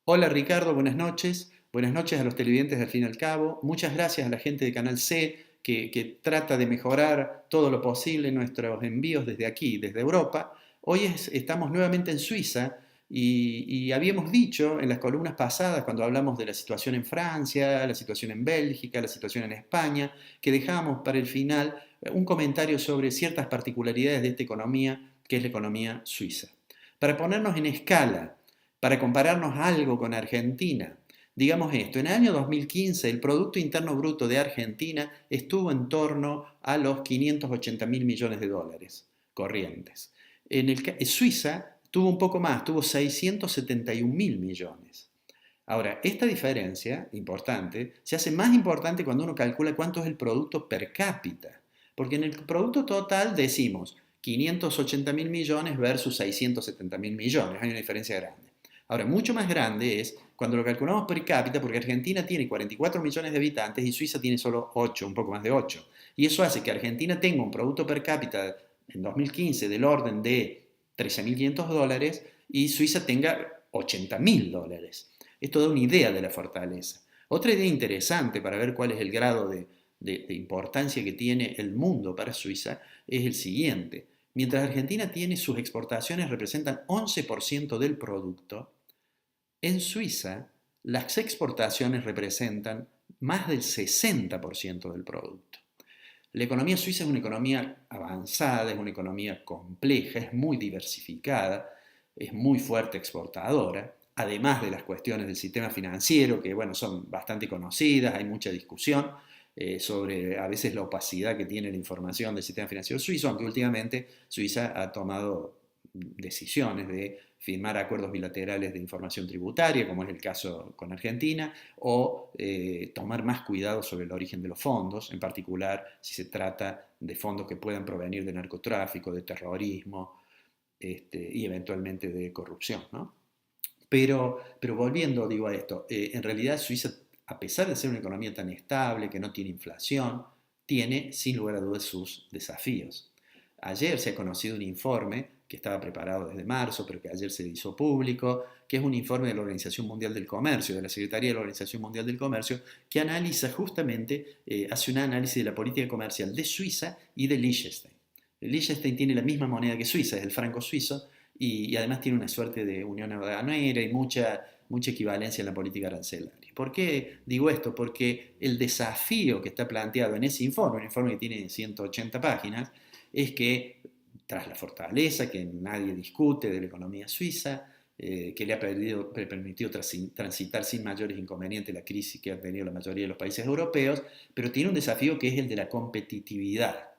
Hola Ricardo, buenas noches. Buenas noches a los televidentes de Al fin y al cabo. Muchas gracias a la gente de Canal C que trata de mejorar todo lo posible nuestros envíos desde aquí, desde Europa. Estamos nuevamente en Suiza y habíamos dicho en las columnas pasadas, cuando hablamos de la situación en Francia, la situación en Bélgica, la situación en España, que dejábamos para el final un comentario sobre ciertas particularidades de esta economía, que es la economía suiza. Para ponernos en escala, para compararnos algo con Argentina, digamos esto, en el año 2015 el Producto Interno Bruto de Argentina estuvo en torno a los 580 mil millones de dólares corrientes. Suiza tuvo un poco más, tuvo 671 mil millones. Ahora, esta diferencia importante se hace más importante cuando uno calcula cuánto es el producto per cápita, porque en el producto total decimos 580 mil millones versus 670 mil millones, hay una diferencia grande. Ahora, mucho más grande es cuando lo calculamos per cápita, porque Argentina tiene 44 millones de habitantes y Suiza tiene solo 8, un poco más de 8. Y eso hace que Argentina tenga un producto per cápita en 2015 del orden de 13.500 dólares y Suiza tenga 80.000 dólares. Esto da una idea de la fortaleza. Otra idea interesante para ver cuál es el grado de importancia que tiene el mundo para Suiza es el siguiente. Mientras Argentina tiene sus exportaciones representan 11% del producto, en Suiza las exportaciones representan más del 60% del producto. La economía suiza es una economía avanzada, es una economía compleja, es muy diversificada, es muy fuerte exportadora, además de las cuestiones del sistema financiero, que bueno, son bastante conocidas, hay mucha discusión sobre a veces la opacidad que tiene la información del sistema financiero suizo, aunque últimamente Suiza ha tomado decisiones de firmar acuerdos bilaterales de información tributaria, como es el caso con Argentina, o tomar más cuidado sobre el origen de los fondos, en particular si se trata de fondos que puedan provenir de narcotráfico, de terrorismo y eventualmente de corrupción, ¿no? Pero volviendo, digo, a esto, en realidad Suiza, a pesar de ser una economía tan estable, que no tiene inflación, tiene sin lugar a dudas sus desafíos. Ayer se ha conocido un informe que estaba preparado desde marzo, pero que ayer se hizo público, que es un informe de la Organización Mundial del Comercio, de la Secretaría de la Organización Mundial del Comercio, que analiza justamente, hace un análisis de la política comercial de Suiza y de Liechtenstein. Liechtenstein tiene la misma moneda que Suiza, es el franco suizo, y además tiene una suerte de unión aduanera y mucha equivalencia en la política arancelaria. ¿Por qué digo esto? Porque el desafío que está planteado en ese informe, un informe que tiene 180 páginas, es que tras la fortaleza que nadie discute de la economía suiza, que le ha permitido transitar sin mayores inconvenientes la crisis que han tenido la mayoría de los países europeos, pero tiene un desafío que es el de la competitividad.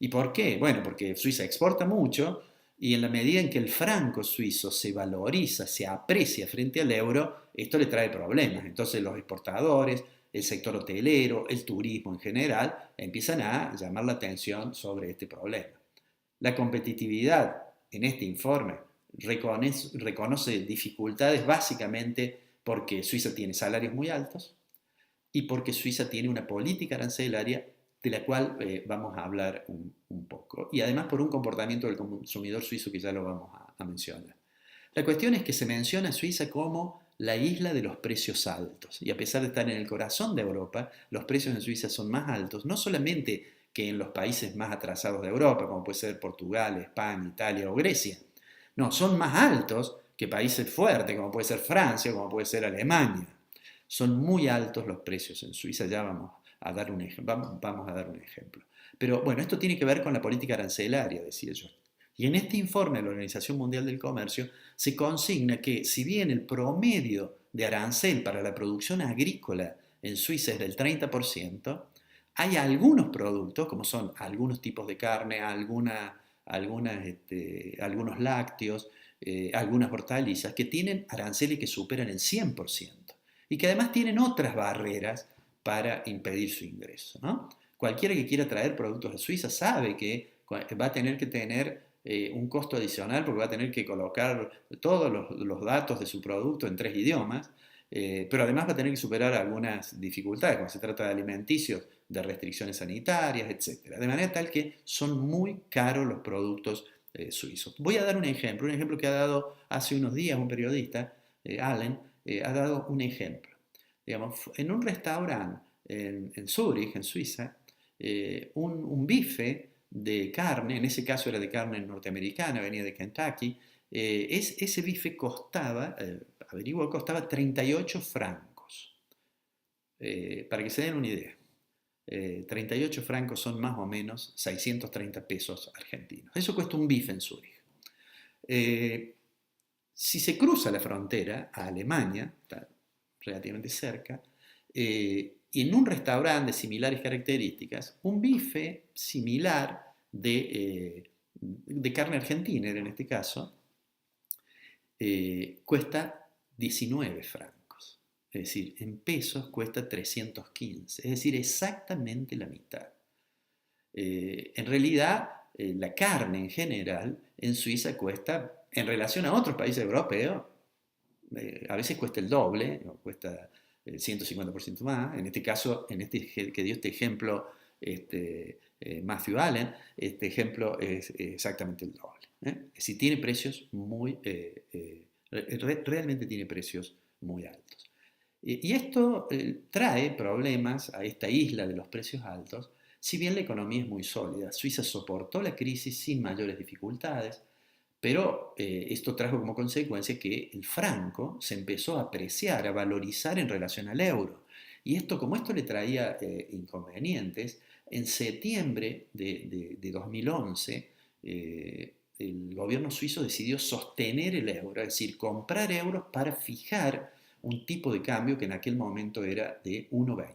¿Y por qué? Bueno, porque Suiza exporta mucho y en la medida en que el franco suizo se valoriza, se aprecia frente al euro, esto le trae problemas. Entonces los exportadores, el sector hotelero, el turismo en general, empiezan a llamar la atención sobre este problema. La competitividad en este informe reconoce dificultades básicamente porque Suiza tiene salarios muy altos y porque Suiza tiene una política arancelaria de la cual vamos a hablar un poco. Y además por un comportamiento del consumidor suizo que ya lo vamos a mencionar. La cuestión es que se menciona a Suiza como la isla de los precios altos. Y a pesar de estar en el corazón de Europa, los precios en Suiza son más altos, no solamente que en los países más atrasados de Europa, como puede ser Portugal, España, Italia o Grecia. No, son más altos que países fuertes, como puede ser Francia, como puede ser Alemania. Son muy altos los precios en Suiza, ya vamos a dar un ejemplo. Pero bueno, esto tiene que ver con la política arancelaria, decía yo. Y en este informe de la Organización Mundial del Comercio se consigna que si bien el promedio de arancel para la producción agrícola en Suiza es del 30%, hay algunos productos, como son algunos tipos de carne, algunos lácteos, algunas hortalizas, que tienen aranceles que superan el 100% y que además tienen otras barreras para impedir su ingreso, ¿no? Cualquiera que quiera traer productos de Suiza sabe que va a tener que tener un costo adicional porque va a tener que colocar todos los datos de su producto en 3 idiomas, pero además va a tener que superar algunas dificultades cuando se trata de alimenticios, de restricciones sanitarias, etcétera. De manera tal que son muy caros los productos suizos. Voy a dar un ejemplo que ha dado hace unos días un periodista, Allen, ha dado un ejemplo. Digamos, en un restaurante en Zúrich, en Suiza, un bife de carne, en ese caso era de carne norteamericana, venía de Kentucky, ese bife costaba, averiguó, costaba 38 francos. Para que se den una idea. 38 francos son más o menos 630 pesos argentinos. Eso cuesta un bife en Zúrich. Si se cruza la frontera a Alemania, está relativamente cerca, y en un restaurante de similares características, un bife similar de carne argentina, en este caso, cuesta 19 francos. Es decir, en pesos cuesta 315, es decir, exactamente la mitad. En realidad, la carne en general en Suiza cuesta, en relación a otros países europeos, a veces cuesta el doble, ¿no? Cuesta el 150% más. En este caso, que dio este ejemplo Matthew Allen, este ejemplo es exactamente el doble. Es decir, tiene precios realmente tiene precios muy altos. Y esto trae problemas a esta isla de los precios altos, si bien la economía es muy sólida. Suiza soportó la crisis sin mayores dificultades, pero esto trajo como consecuencia que el franco se empezó a apreciar, a valorizar en relación al euro. Y como esto le traía inconvenientes, en septiembre de 2011, el gobierno suizo decidió sostener el euro, es decir, comprar euros para fijar un tipo de cambio que en aquel momento era de 1,20.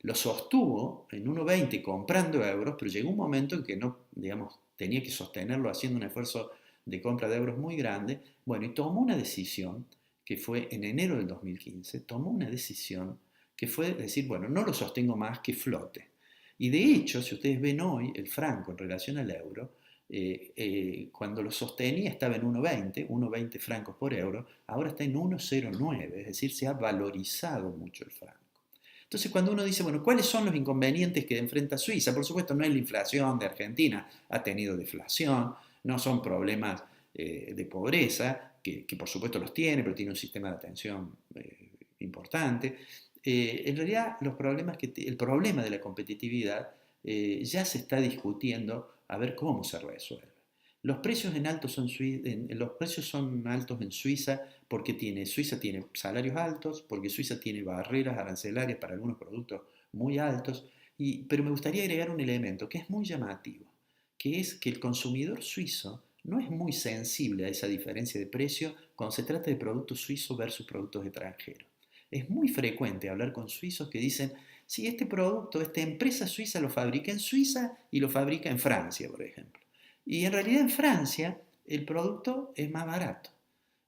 Lo sostuvo en 1,20 comprando euros, pero llegó un momento en que no, digamos, tenía que sostenerlo haciendo un esfuerzo de compra de euros muy grande. Bueno, y tomó una decisión que fue en enero del 2015, tomó una decisión que fue decir, bueno, no lo sostengo más, que flote. Y de hecho, si ustedes ven hoy el franco en relación al euro, cuando lo sostenía estaba en 1,20 francos por euro, ahora está en 1,09, es decir, se ha valorizado mucho el franco. Entonces, cuando uno dice, bueno, ¿cuáles son los inconvenientes que enfrenta Suiza? Por supuesto, no es la inflación de Argentina, ha tenido deflación, no son problemas de pobreza, que por supuesto los tiene, pero tiene un sistema de atención importante. En realidad, el problema de la competitividad ya se está discutiendo a ver cómo se resuelve. Los precios son altos en Suiza porque Suiza tiene salarios altos, porque Suiza tiene barreras arancelarias para algunos productos muy altos, pero me gustaría agregar un elemento que es muy llamativo, que es que el consumidor suizo no es muy sensible a esa diferencia de precio cuando se trata de productos suizos versus productos extranjeros. Es muy frecuente hablar con suizos que dicen, sí, este producto, esta empresa suiza lo fabrica en Suiza y lo fabrica en Francia, por ejemplo. Y en realidad en Francia el producto es más barato,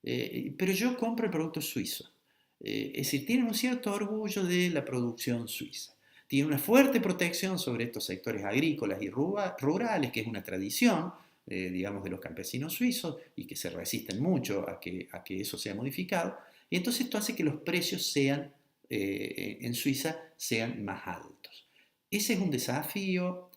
pero yo compro el producto suizo. Es decir, tienen un cierto orgullo de la producción suiza. Tiene una fuerte protección sobre estos sectores agrícolas y rurales, que es una tradición, digamos, de los campesinos suizos y que se resisten mucho a que eso sea modificado. Y entonces esto hace que los precios en Suiza sean más altos. Ese es un desafío,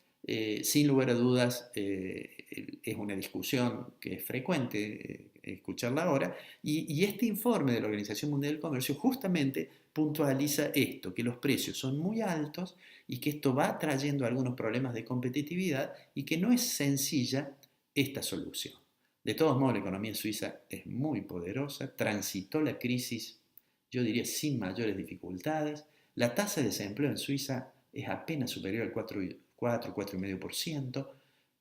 sin lugar a dudas, es una discusión que es frecuente escucharla ahora, y este informe de la Organización Mundial del Comercio justamente puntualiza esto, que los precios son muy altos y que esto va trayendo algunos problemas de competitividad y que no es sencilla esta solución. De todos modos, la economía suiza es muy poderosa, transitó la crisis, yo diría, sin mayores dificultades. La tasa de desempleo en Suiza es apenas superior al 4,5%,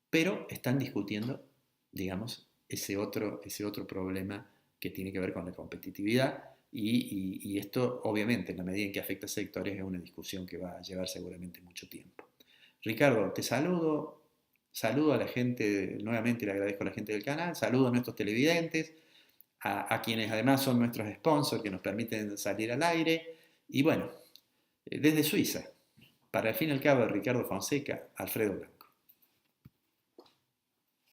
pero están discutiendo, digamos, ese otro problema que tiene que ver con la competitividad y esto, obviamente, en la medida en que afecta a sectores, es una discusión que va a llevar seguramente mucho tiempo. Ricardo, te saludo a la gente, nuevamente le agradezco a la gente del canal, saludo a nuestros televidentes, a quienes además son nuestros sponsors que nos permiten salir al aire, y bueno, desde Suiza, para el fin y al cabo de Ricardo Fonseca, Alfredo Blanco.